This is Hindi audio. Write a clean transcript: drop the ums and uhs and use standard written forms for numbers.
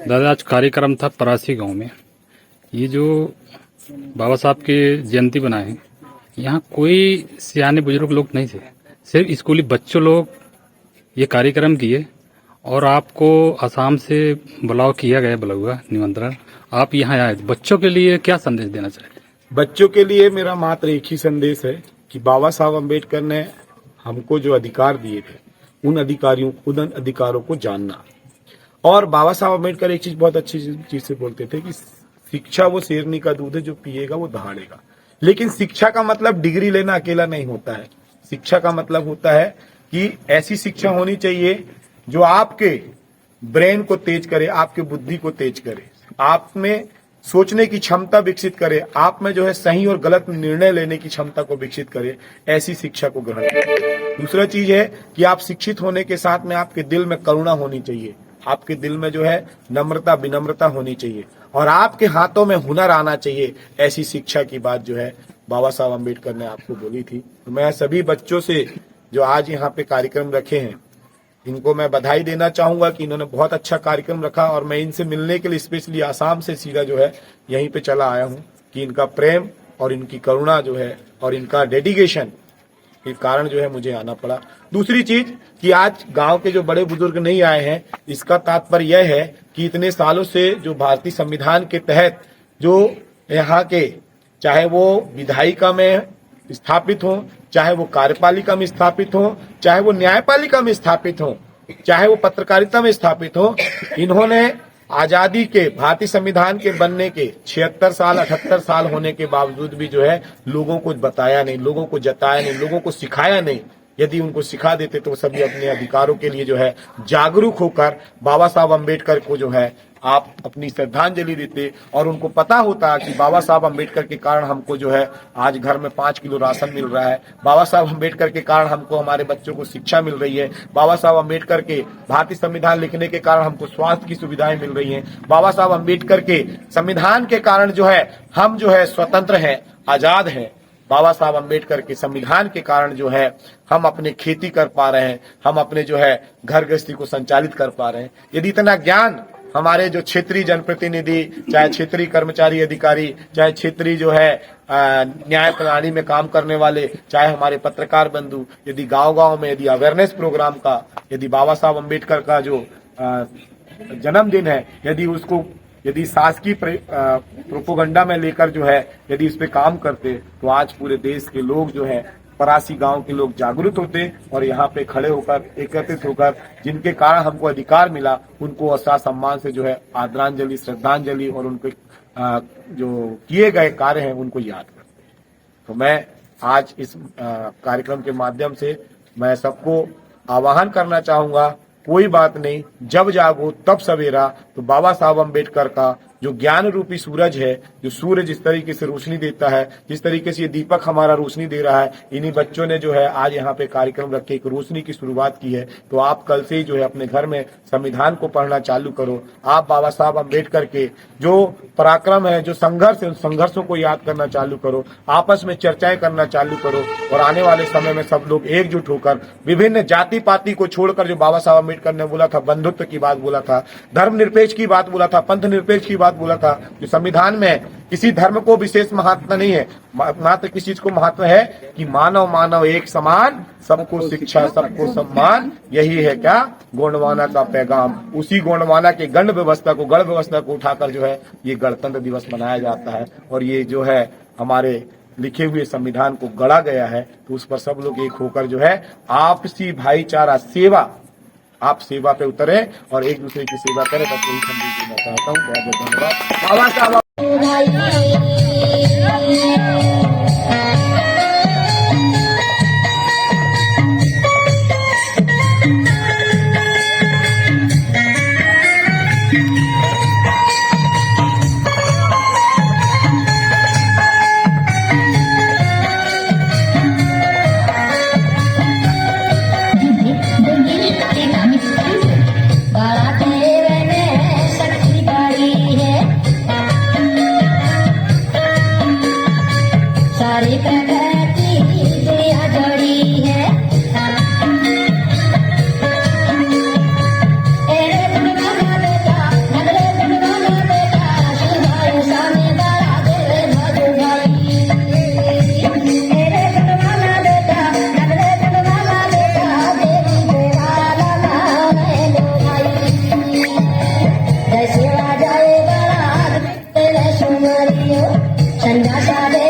दादा आज कार्यक्रम था परासी गांव में। ये जो बाबा साहब के जयंती बनाए हैं, यहाँ कोई सियाने बुजुर्ग लोग नहीं थे, सिर्फ स्कूली बच्चों लोग ये कार्यक्रम किए और आपको असम से बुलाव किया गया, बुलावा निमंत्रण, आप यहाँ आए। बच्चों के लिए क्या संदेश देना चाहते हैं? बच्चों के लिए मेरा मात्र एक ही संदेश है कि बाबा साहब अम्बेडकर ने हमको जो अधिकार दिए थे उन अधिकारों को जानना। और बाबा साहब अम्बेडकर एक चीज बहुत अच्छी चीज से बोलते थे कि शिक्षा वो शेरनी का दूध है, जो पिएगा वो दहाड़ेगा। लेकिन शिक्षा का मतलब डिग्री लेना अकेला नहीं होता है। शिक्षा का मतलब होता है कि ऐसी शिक्षा होनी चाहिए जो आपके ब्रेन को तेज करे, आपके बुद्धि को तेज करे, आप में सोचने की क्षमता विकसित करे, आप में जो है सही और गलत निर्णय लेने की क्षमता को विकसित करे। ऐसी शिक्षा को ग्रहण करें। दूसरा चीज है कि आप शिक्षित होने के साथ में आपके दिल में करुणा होनी चाहिए, आपके दिल में जो है नम्रता विनम्रता होनी चाहिए और आपके हाथों में हुनर आना चाहिए। ऐसी शिक्षा की बात जो है बाबा साहब अम्बेडकर ने आपको बोली थी। तो मैं सभी बच्चों से जो आज यहाँ पे कार्यक्रम रखे हैं, इनको मैं बधाई देना चाहूंगा कि इन्होंने बहुत अच्छा कार्यक्रम रखा और मैं इनसे मिलने के लिए स्पेशली आसाम से सीधा जो है यहीं पे चला आया हूँ कि इनका प्रेम और इनकी करुणा जो है और इनका डेडिकेशन के कारण जो है मुझे आना पड़ा। दूसरी चीज कि आज गांव के जो बड़े बुजुर्ग नहीं आए हैं, इसका तात्पर्य यह है कि इतने सालों से जो भारतीय संविधान के तहत जो यहाँ के, चाहे वो विधायिका में स्थापित हो, चाहे वो कार्यपालिका में स्थापित हो, चाहे वो न्यायपालिका में स्थापित हो, चाहे वो पत्रकारिता में स्थापित हो, इन्होंने आजादी के भारतीय संविधान के बनने के 76 साल 78 साल होने के बावजूद भी जो है लोगों को बताया नहीं, लोगों को जताया नहीं, लोगों को सिखाया नहीं। यदि उनको सिखा देते तो सभी अपने अधिकारों के लिए जो है जागरूक होकर बाबा साहब अम्बेडकर को जो है आप अपनी श्रद्धांजलि देते और उनको पता होता कि बाबा साहब अम्बेडकर के कारण हमको जो है आज घर में 5 किलो राशन मिल रहा है, बाबा साहब अम्बेडकर के कारण हमको हमारे बच्चों को शिक्षा मिल रही है, बाबा साहब अम्बेडकर के भारतीय संविधान लिखने के कारण हमको स्वास्थ्य की सुविधाएं मिल रही हैं, बाबा साहब अम्बेडकर के संविधान के कारण जो है हम जो है स्वतंत्र हैं, आजाद हैं। बाबा साहब अम्बेडकर के संविधान के कारण जो है हम अपने खेती कर पा रहे हैं, हम अपने जो है घर गृहस्थी को संचालित कर पा रहे हैं। यदि इतना ज्ञान हमारे जो क्षेत्रीय जनप्रतिनिधि, चाहे क्षेत्रीय कर्मचारी अधिकारी, चाहे क्षेत्रीय जो है न्याय प्रणाली में काम करने वाले, चाहे हमारे पत्रकार बंधु, यदि गांव-गांव में यदि अवेयरनेस प्रोग्राम का, यदि बाबा साहब अम्बेडकर का जो जन्मदिन है, यदि शासकीय प्रोपोगंडा में लेकर जो है यदि इस पे काम करते तो आज पूरे देश के लोग जो है परासी गांव के लोग जागरूक होते और यहाँ पे खड़े होकर एकत्रित होकर जिनके कारण हमको अधिकार मिला उनको सम्मान से जो है आदरांजलि, श्रद्धांजलि और उनके जो किए गए कार्य हैं उनको याद करते हैं। तो मैं आज इस कार्यक्रम के माध्यम से मैं सबको आह्वान करना चाहूंगा, कोई बात नहीं, जब जागो तब सवेरा। तो बाबा साहब अम्बेडकर का जो ज्ञान रूपी सूरज है, जो सूरज जिस तरीके से रोशनी देता है, जिस तरीके से ये दीपक हमारा रोशनी दे रहा है, इन्हीं बच्चों ने जो है आज यहाँ पे कार्यक्रम रख के एक रोशनी की शुरुआत की है। तो आप कल से ही जो है अपने घर में संविधान को पढ़ना चालू करो। आप बाबा साहब अम्बेडकर के जो पराक्रम है, जो संघर्ष है, उन संघर्षों को याद करना चालू करो, आपस में चर्चाएं करना चालू करो और आने वाले समय में सब लोग एकजुट होकर विभिन्न जाति पाति को छोड़कर, जो बाबा साहब अम्बेडकर ने बोला था, बंधुत्व की बात बोला था, धर्मनिरपेक्ष की बात बोला था, पंथ निरपेक्ष की बात बोला था, जो संविधान में किसी धर्म को विशेष महत्व नहीं है, मात्र किसी चीज को महत्व है कि मानव मानव एक समान, सबको शिक्षा सबको सम्मान, यही है क्या गोंडवाना का पैगाम। उसी गोंडवाना के गण व्यवस्था को उठाकर जो है ये गणतंत्र दिवस मनाया जाता है और ये जो है हमारे लिखे हुए संविधान को गढ़ा गया है। तो उस पर सब लोग एक होकर जो है आपसी भाईचारा, सेवा, आप सेवा पे उतरे और एक दूसरे की सेवा करें। बस यही संदेश देना चाहता हूँ। बहुत बहुत धन्यवाद। बाबा साहब जाता रे